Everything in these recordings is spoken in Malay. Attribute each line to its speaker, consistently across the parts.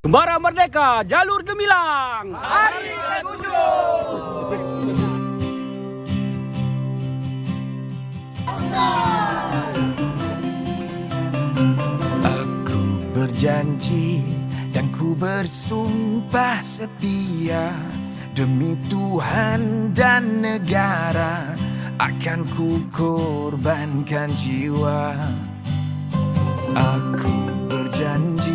Speaker 1: Kembara Merdeka, Jalur Gemilang.
Speaker 2: Hari ke-7.
Speaker 3: Aku berjanji dan ku bersumpah setia, demi Tuhan dan negara akan ku korbankan jiwa. Aku berjanji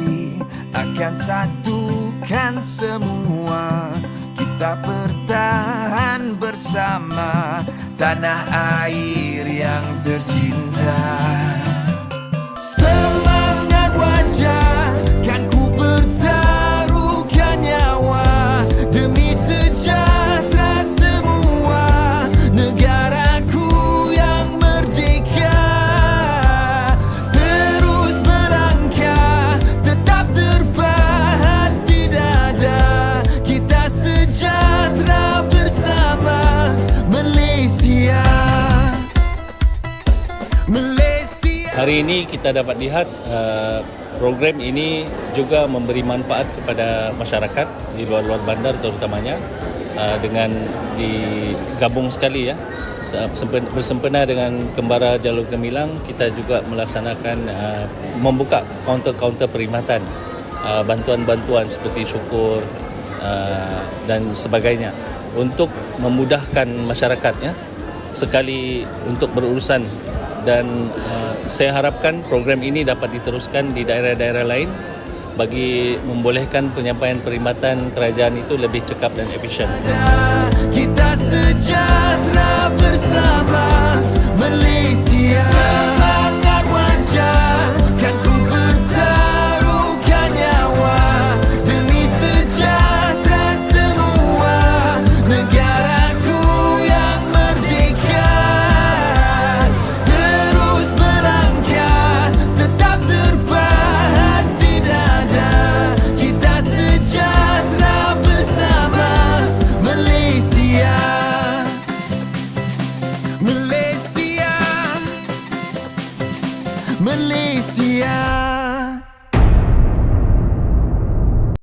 Speaker 3: akan satukan semua, kita bertahan bersama tanah air yang tercinta. Semangat wajah kan ku bertaruhkan nyawa, demi sejahtera semua negaraku yang merdeka. Terus melangkah, tetap terpahat di dada, kita sejahtera bersama Malaysia.
Speaker 4: Hari ini kita dapat lihat program ini juga memberi manfaat kepada masyarakat di luar-luar bandar terutamanya, dengan digabung sekali ya, bersempena dengan Kembara Jalur Gemilang. Kita juga melaksanakan membuka kaunter-kaunter perkhidmatan, bantuan-bantuan seperti syukur dan sebagainya, untuk memudahkan masyarakatnya sekali untuk berurusan. Dan saya harapkan program ini dapat diteruskan di daerah-daerah lain bagi membolehkan penyampaian perkhidmatan kerajaan itu lebih cekap dan efisien.
Speaker 3: Kita sejahtera bersama Malaysia. Semangat wajah kan ku bertaruhkan nyawa, demi sejahtera semua negaraku yang merdeka. Terus melangkah, tetap terpahat di dada, kita sejahtera bersama Malaysia. Malaysia, Malaysia.